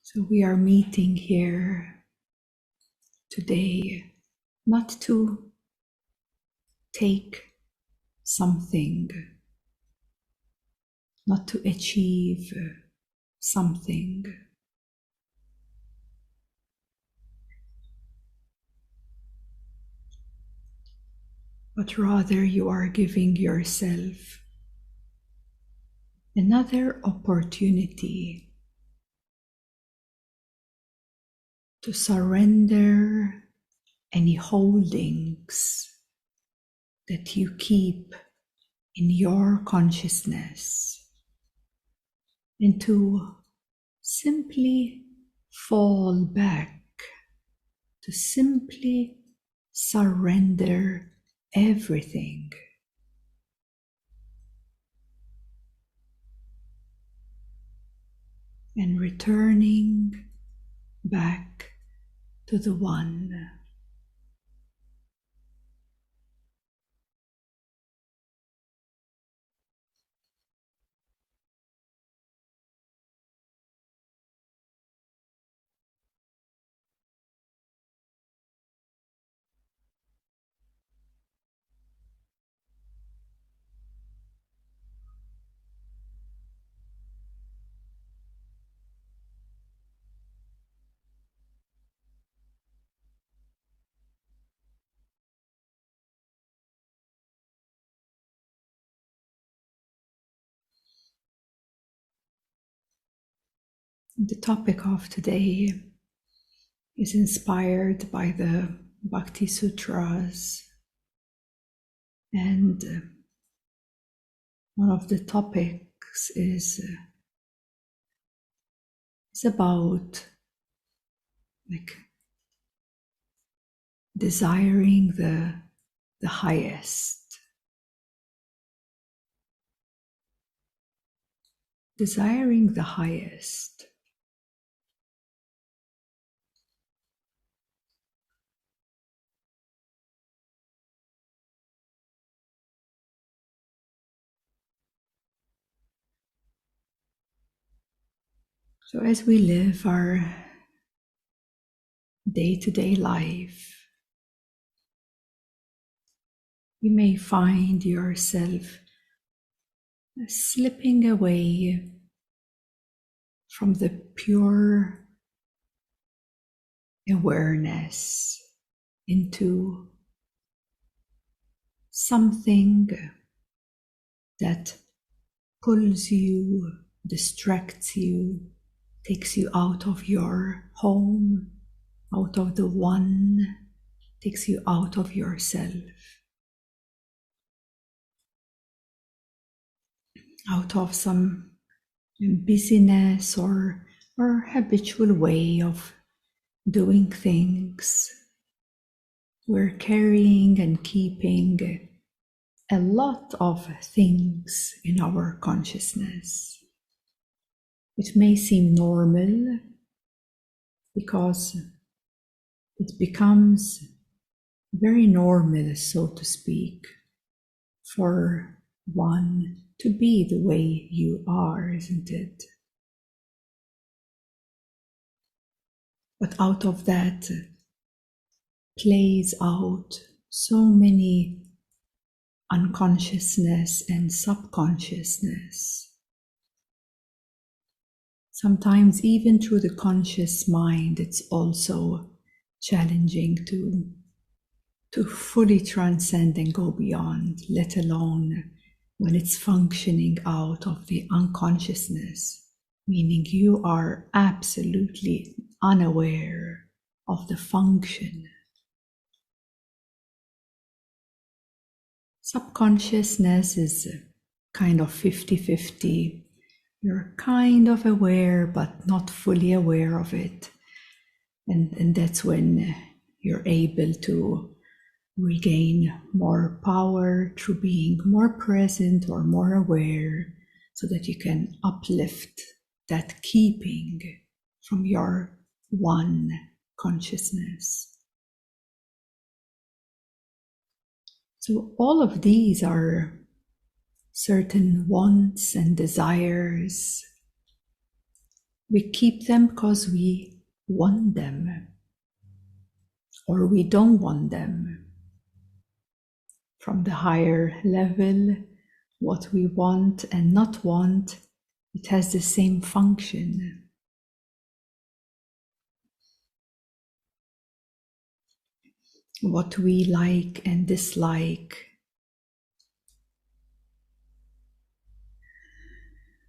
So we are meeting here today not to take something, not to achieve something, but rather you are giving yourself another opportunity to surrender any holdings that you keep in your consciousness and to simply fall back, to simply surrender everything. And returning back to the One. The topic of today is inspired by the Bhakti Sutras, and one of the topics is about desiring the highest. Desiring the highest. So as we live our day-to-day life, you may find yourself slipping away from the pure awareness into something that pulls you, distracts you, takes you out of your home, out of the One, takes you out of yourself, out of some busyness or habitual way of doing things. We're carrying and keeping a lot of things in our consciousness. It may seem normal because it becomes very normal, so to speak, for one to be the way you are, isn't it? But out of that plays out so many unconsciousness and subconsciousness. Sometimes even through the conscious mind, it's also challenging to fully transcend and go beyond, let alone when it's functioning out of the unconsciousness, meaning you are absolutely unaware of the function. Subconsciousness is kind of 50-50. You're kind of aware, but not fully aware of it. And that's when you're able to regain more power through being more present or more aware, so that you can uplift that keeping from your One consciousness. So all of these are certain wants and desires We keep them because we want them, or we don't want them. From the higher level, what we want and not want, it has the same function. What we like and dislike,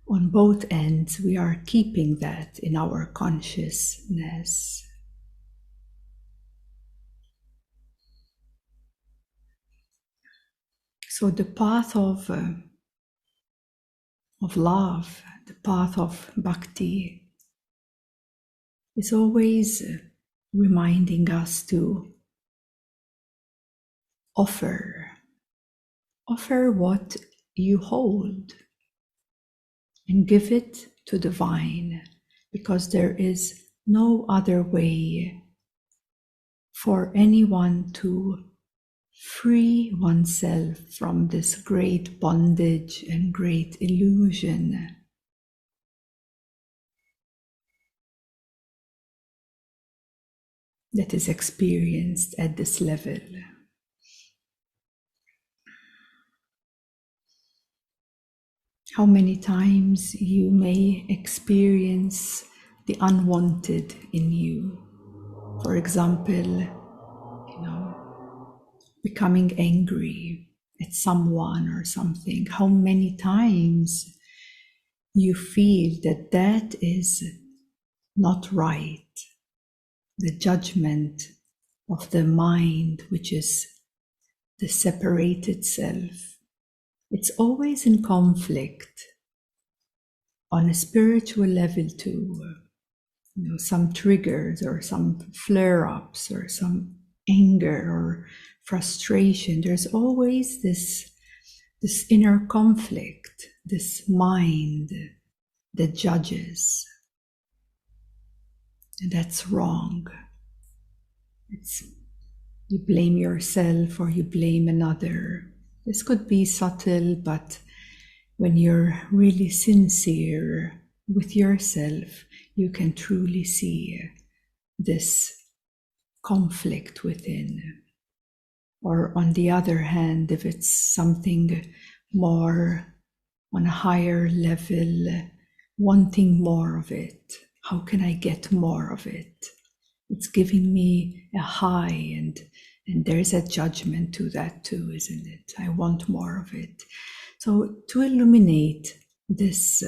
on both ends, we are keeping that in our consciousness. So the path of love, the path of bhakti, is always reminding us to offer what you hold and give it to divine, because there is no other way for anyone to free oneself from this great bondage and great illusion. That is experienced at this level. How many times you may experience the unwanted in you. For example, becoming angry at someone or something. How many times you feel that that is not right. The judgment of the mind, which is the separated self. It's always in conflict on a spiritual level too. Some triggers or some flare-ups or some anger or frustration. There's always this inner conflict, this mind that judges. And that's wrong. You blame yourself or you blame another. This could be subtle, but when you're really sincere with yourself, you can truly see this conflict within. Or on the other hand, if it's something more on a higher level, wanting more of it. How can I get more of it? It's giving me a high, and there's a judgment to that too, isn't it? I want more of it. So to illuminate this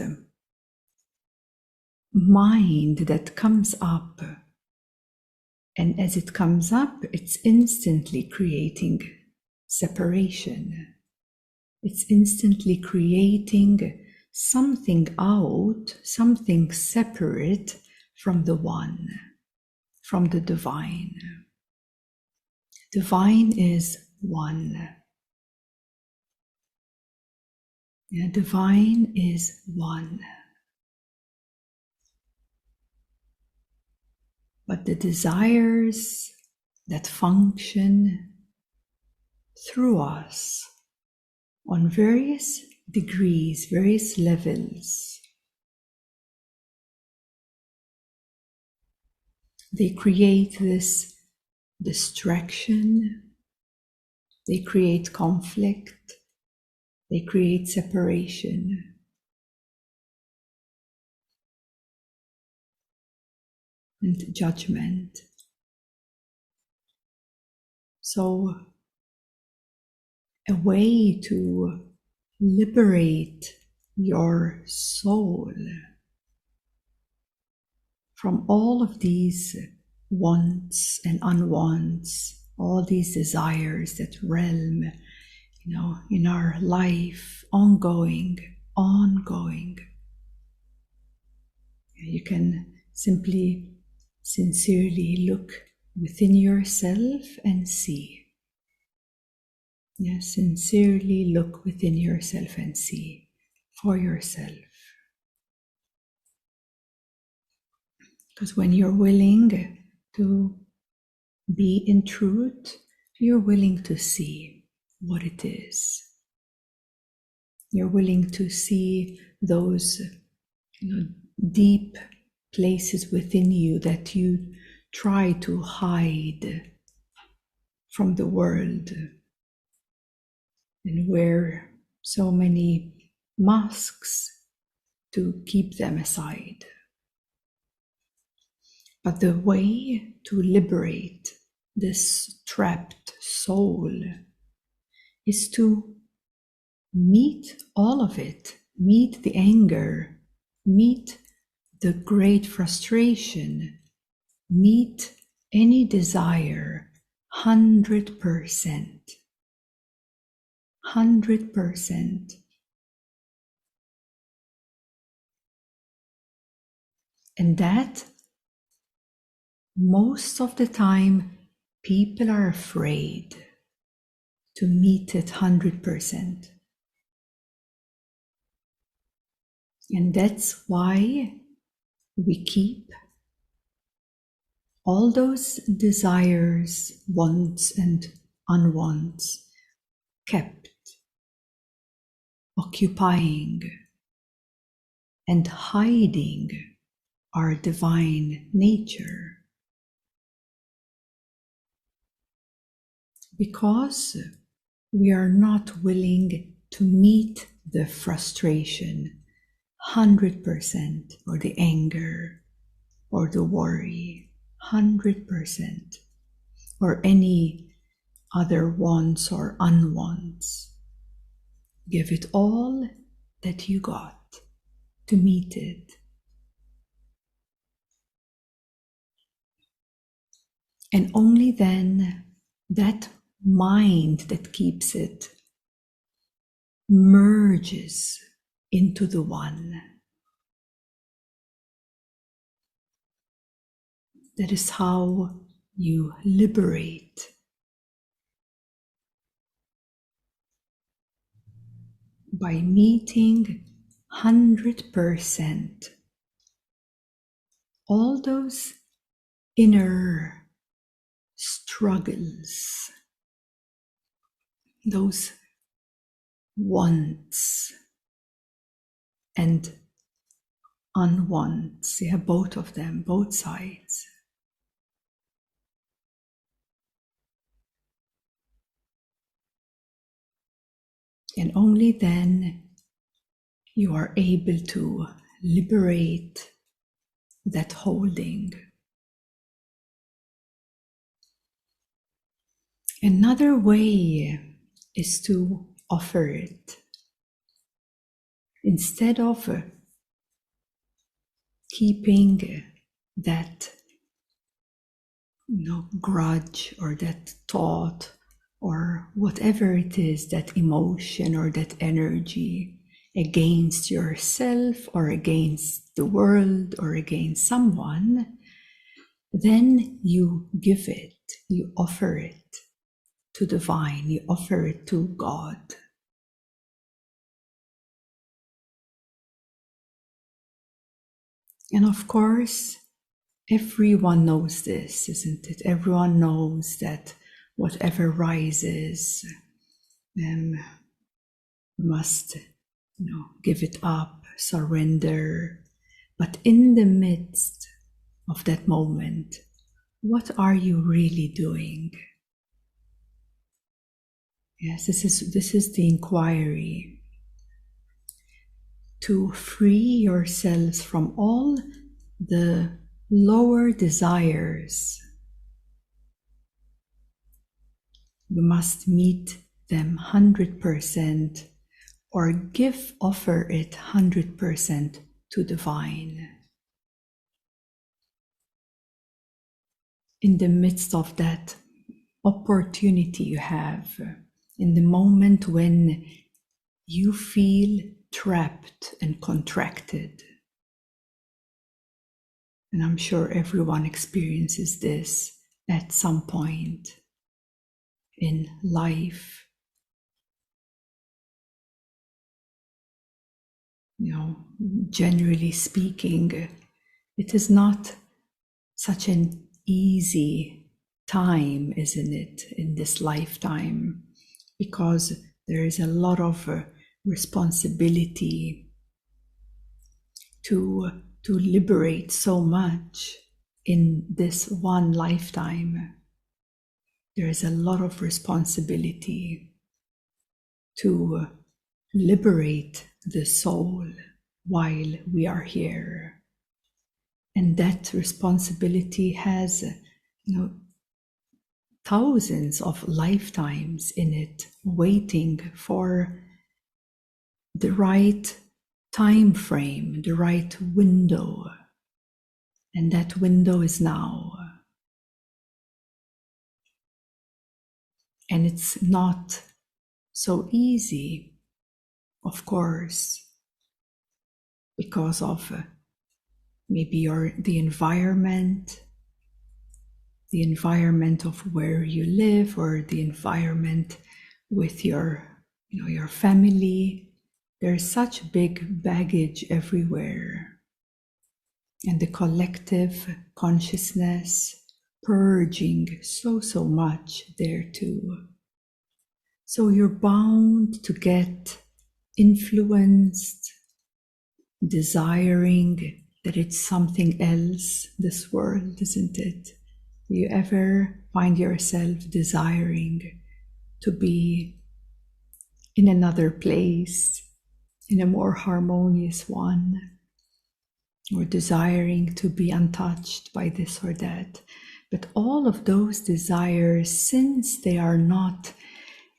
mind that comes up, and as it comes up, it's instantly creating separation. It's instantly creating something out, something separate from the one, from the divine. Divine is one. Yeah, divine is one. But the desires that function through us on various degrees, various levels, they create this distraction, they create conflict, they create separation. And judgment. So a way to liberate your soul from all of these wants and unwants, all these desires that realm, in our life, ongoing. You can simply, sincerely look within yourself and see. Yes, sincerely look within yourself and see for yourself. Because when you're willing to be in truth, you're willing to see what it is. You're willing to see those, deep places within you that you try to hide from the world and wear so many masks to keep them aside. But the way to liberate this trapped soul is to meet all of it, meet the anger, meet the great frustration, meet any desire 100%. 100%. And that most of the time people are afraid to meet it 100%. And that's why we keep all those desires, wants and unwants kept, occupying and hiding our divine nature. Because we are not willing to meet the frustration 100%, or the anger, or the worry 100%, or any other wants or unwants. Give it all that you got to meet it. And only then that mind that keeps it merges into the one. That is how you liberate. By meeting 100% all those inner struggles, those wants and unwants, yeah, both of them, both sides. And only then you are able to liberate that holding. Another way is to offer it. Instead of keeping that grudge or that thought or whatever it is, that emotion or that energy against yourself or against the world or against someone, then you give it, you offer it to divine, you offer it to God. And of course, everyone knows this, isn't it? Everyone knows that whatever rises, must give it up, surrender. But in the midst of that moment, what are you really doing? Yes, this is the inquiry. To free yourselves from all the lower desires. You must meet them 100% or offer it 100% to divine. In the midst of that opportunity you have, in the moment when you feel trapped and contracted, and I'm sure everyone experiences this at some point in life. Generally speaking, it is not such an easy time, isn't it, in this lifetime, because there is a lot of responsibility to to liberate so much in this one lifetime. There is a lot of responsibility to liberate the soul while we are here. And that responsibility has, thousands of lifetimes in it, waiting for the right time frame, the right window. And that window is now. And it's not so easy, of course, because of maybe the environment of where you live, or the environment with your family. There's such big baggage everywhere. And the collective consciousness purging so much there too. So you're bound to get influenced, desiring that it's something else, this world, isn't it? Do you ever find yourself desiring to be in another place, in a more harmonious one, or desiring to be untouched by this or that? But all of those desires, since they are not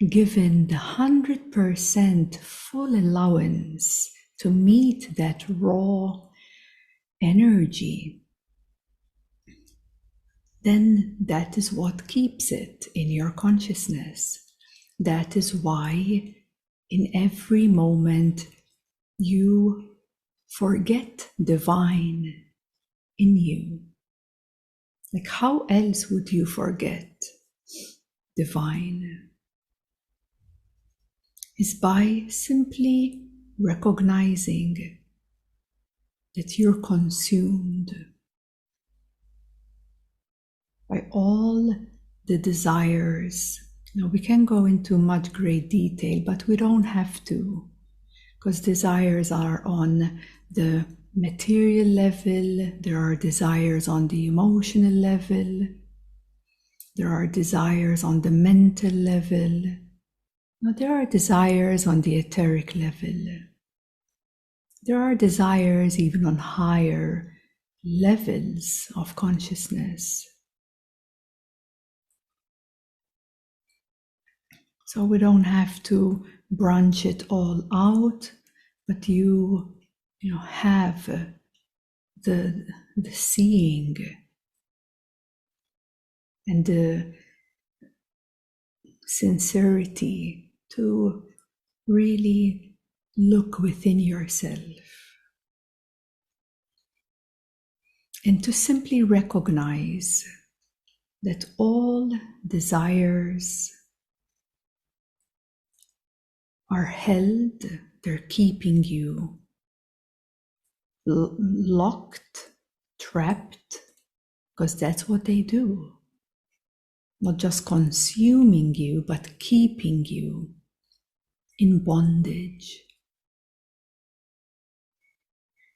given the 100% full allowance to meet that raw energy, then that is what keeps it in your consciousness. That is why in every moment you forget divine in you. Like, how else would you forget divine? Is by simply recognizing that you're consumed by all the desires. We can go into much great detail, but we don't have to, because desires are on the material level, there are desires on the emotional level, there are desires on the mental level. Now, there are desires on the etheric level. There are desires even on higher levels of consciousness. So we don't have to branch it all out, but you have the seeing and the sincerity to really look within yourself and to simply recognize that all desires are held, they're keeping you locked, trapped, because that's what they do. Not just consuming you, but keeping you in bondage.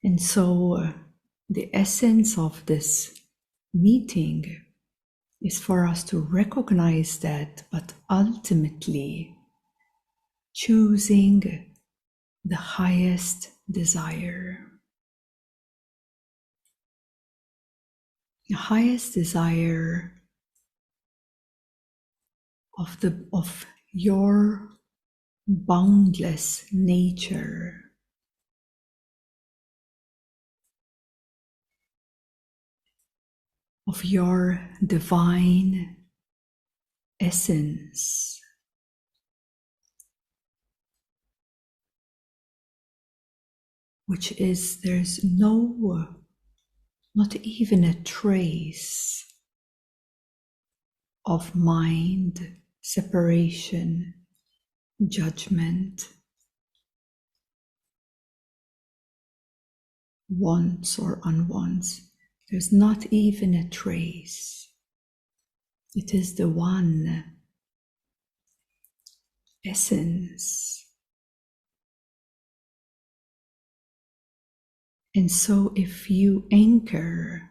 And so the essence of this meeting is for us to recognize that, but ultimately choosing the highest desire. The highest desire of your boundless nature. Of your divine essence. Which is, there's not even a trace of mind, separation, judgment, wants or unwants. There's not even a trace. It is the one essence. And so if you anchor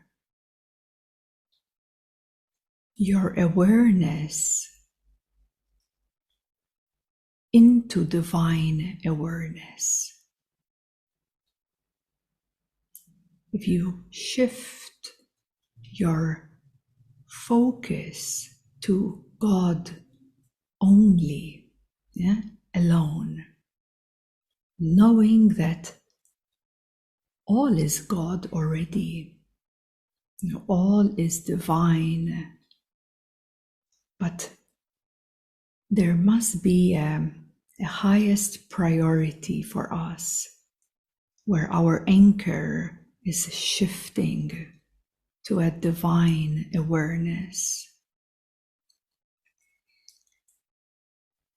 your awareness into divine awareness, if you shift your focus to God only, alone, knowing that all is God already, all is divine, but there must be a highest priority for us where our anchor is shifting to a divine awareness,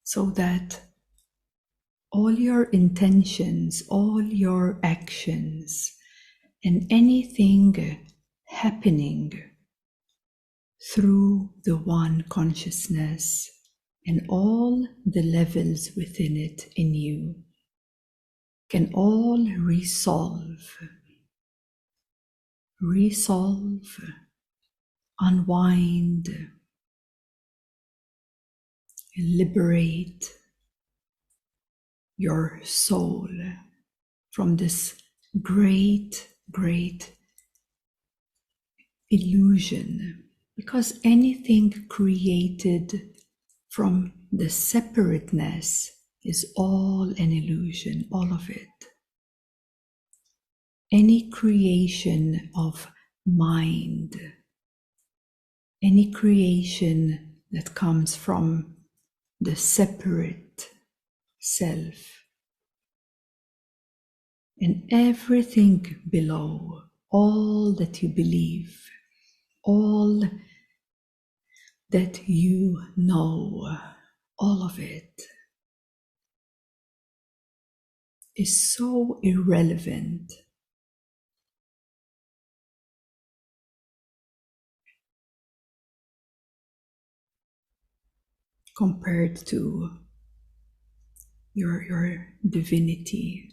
so that all your intentions, all your actions, and anything happening through the one consciousness and all the levels within it in you can all resolve, unwind, and liberate your soul from this great illusion. Because anything created from the separateness is all an illusion, all of it. Any creation of mind, any creation that comes from the separate self, and everything below, all that you believe, all that you know, all of it is so irrelevant compared to your divinity.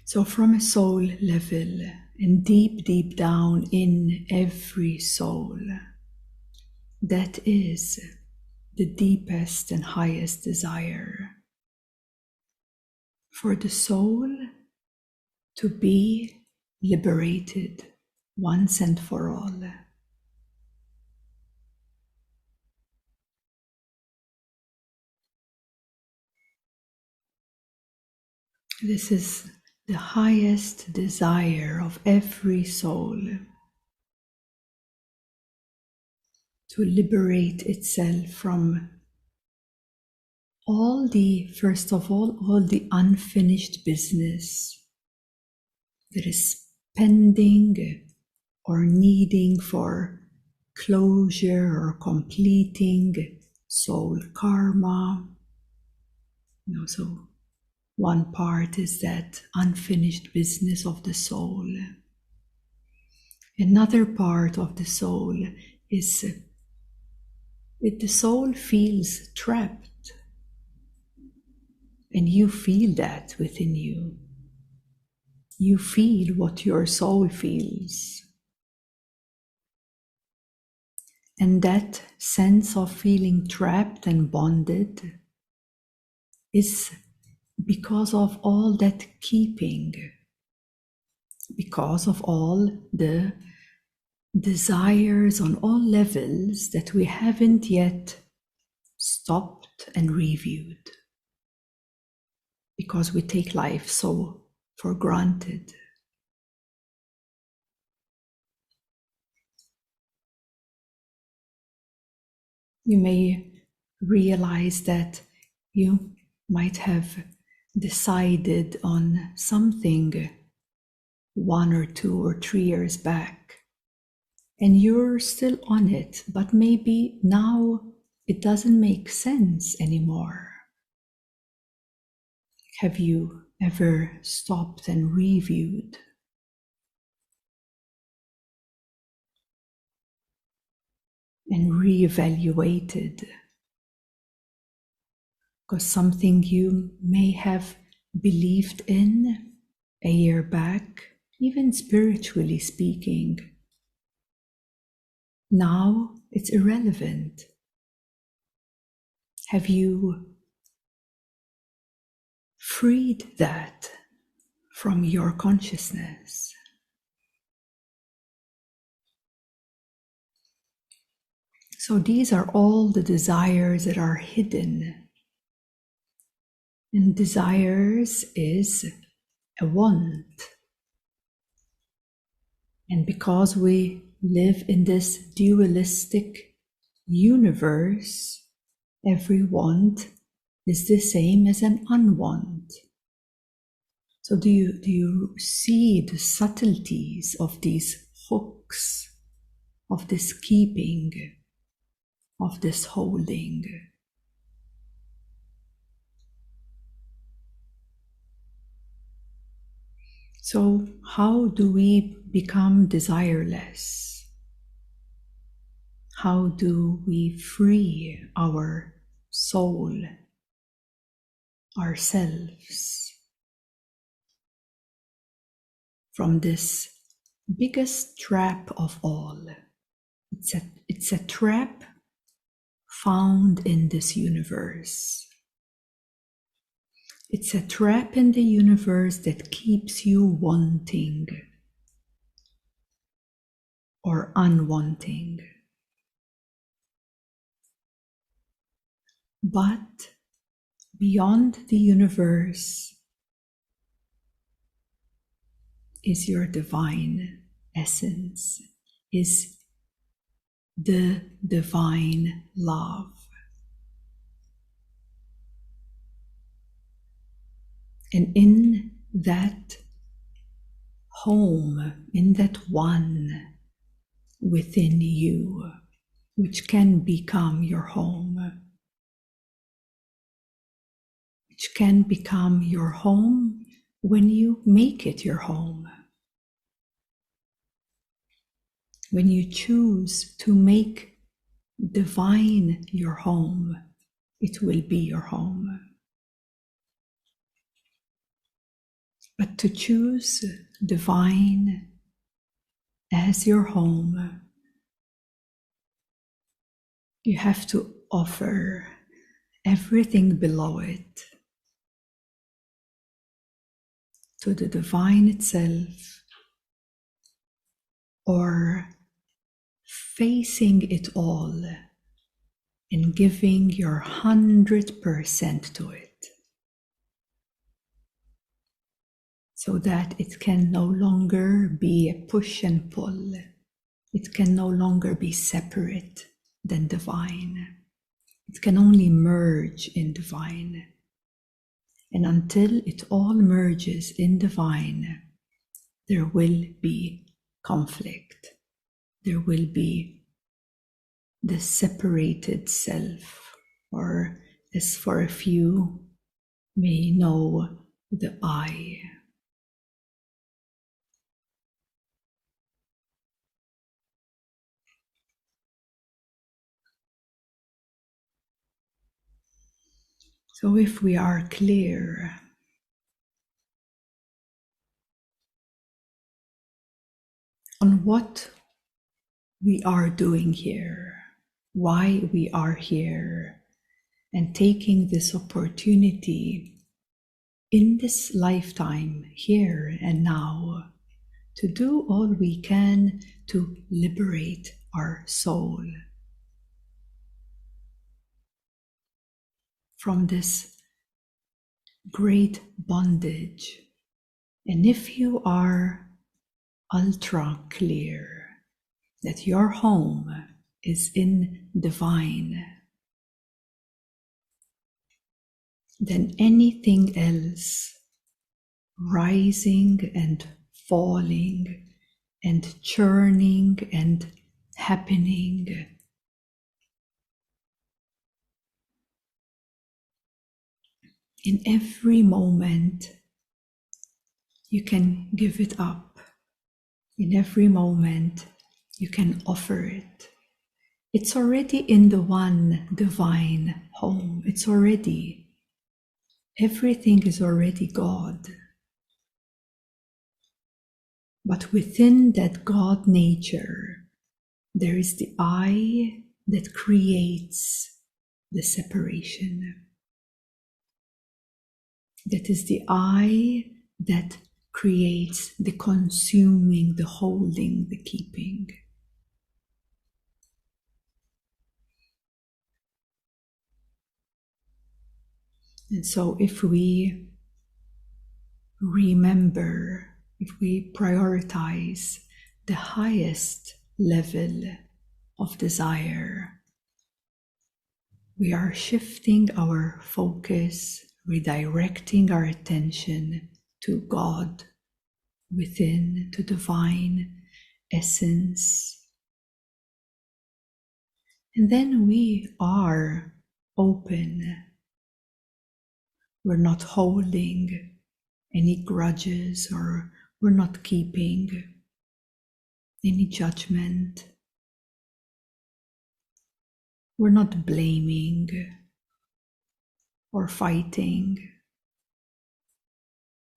So from a soul level, and deep down in every soul, that is the deepest and highest desire, for the soul to be liberated once and for all. This is the highest desire of every soul, to liberate itself from first of all the unfinished business that is pending or needing for closure or completing soul karma. So one part is that unfinished business of the soul. Another part of the soul is if the soul feels trapped, and you feel that within you. You feel what your soul feels. And that sense of feeling trapped and bonded is because of all that keeping, because of all the desires on all levels that we haven't yet stopped and reviewed, because we take life so for granted. You may realize that you might have decided on something 1 or 2 or 3 years back, and you're still on it, but maybe now it doesn't make sense anymore. Have you ever stopped and reviewed? And reevaluated? Because something you may have believed in a year back, even spiritually speaking. Now it's irrelevant. Have you freed that from your consciousness? So these are all the desires that are hidden. And desires is a want. And because we live in this dualistic universe, every want is the same as an unwant. So do you see the subtleties of these hooks, of this keeping, of this holding? So how do we become desireless? How do we free our soul, ourselves, from this biggest trap of all? It's a trap found in this universe. It's a trap in the universe that keeps you wanting or unwanting. But beyond the universe is your divine essence, is the divine love. And in that home, in that one within you, which can become your home, which can become your home when you make it your home. When you choose to make divine your home, it will be your home. But to choose divine as your home, you have to offer everything below it to the divine itself, or facing it all and giving your 100% to it, so that it can no longer be a push and pull. It can no longer be separate than divine. It can only merge in divine. And until it all merges in divine, there will be conflict. There will be the separated self, or as for a few may know, the I. So if we are clear on what we are doing here, why we are here, and taking this opportunity in this lifetime, here and now, to do all we can to liberate our soul from this great bondage. And if you are ultra clear that your home is in divine, then anything else rising and falling and churning and happening in every moment, you can give it up. In every moment, you can offer it. It's already in the one divine home. It's already, everything is already God. But within that God nature, there is the I that creates the separation. That is the I that creates the consuming, the holding, the keeping. And so if we remember, if we prioritize the highest level of desire, we are shifting our focus, redirecting our attention to God within, to divine essence. And then we are open. We're not holding any grudges, or we're not keeping any judgment. We're not blaming or fighting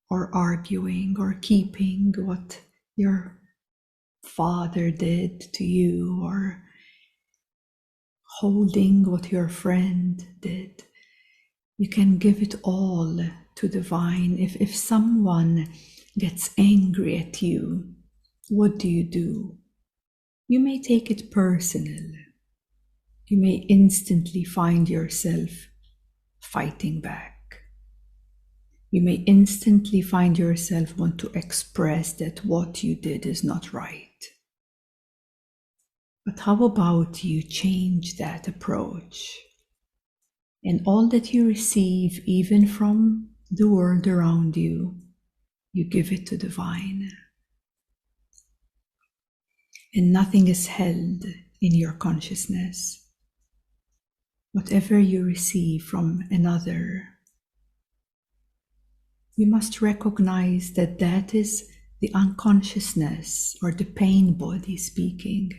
or arguing or keeping what your father did to you, or holding what your friend did. You can give it all to divine. If someone gets angry at you, what do? You may take it personal. You may instantly find yourself fighting back. You may instantly find yourself want to express that what you did is not right. But how about you change that approach? And all that you receive, even from the world around you, you give it to divine. And nothing is held in your consciousness. Whatever you receive from another, you must recognize that that is the unconsciousness or the pain body speaking.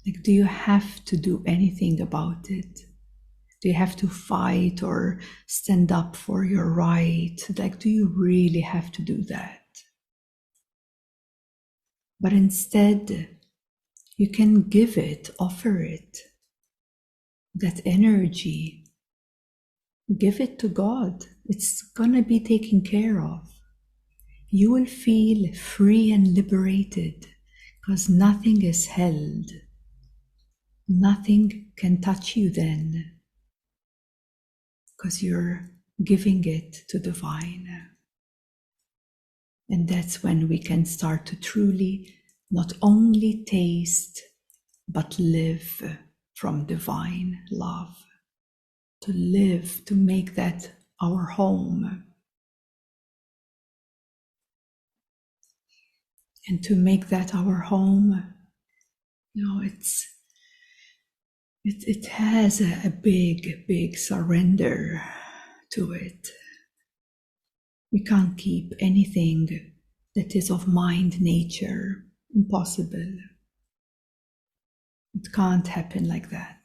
Like, do you have to do anything about it? Do you have to fight or stand up for your right? Like, do you really have to do that? But instead, you can give it, offer it, that energy. Give it to God. It's gonna be taken care of. You will feel free and liberated because nothing is held. Nothing can touch you then, because you're giving it to divine. And that's when we can start to truly not only taste, but live from divine love. To live, to make that our home. And to make that our home, it has a big surrender to it. We can't keep anything that is of mind nature. Impossible. It can't happen like that.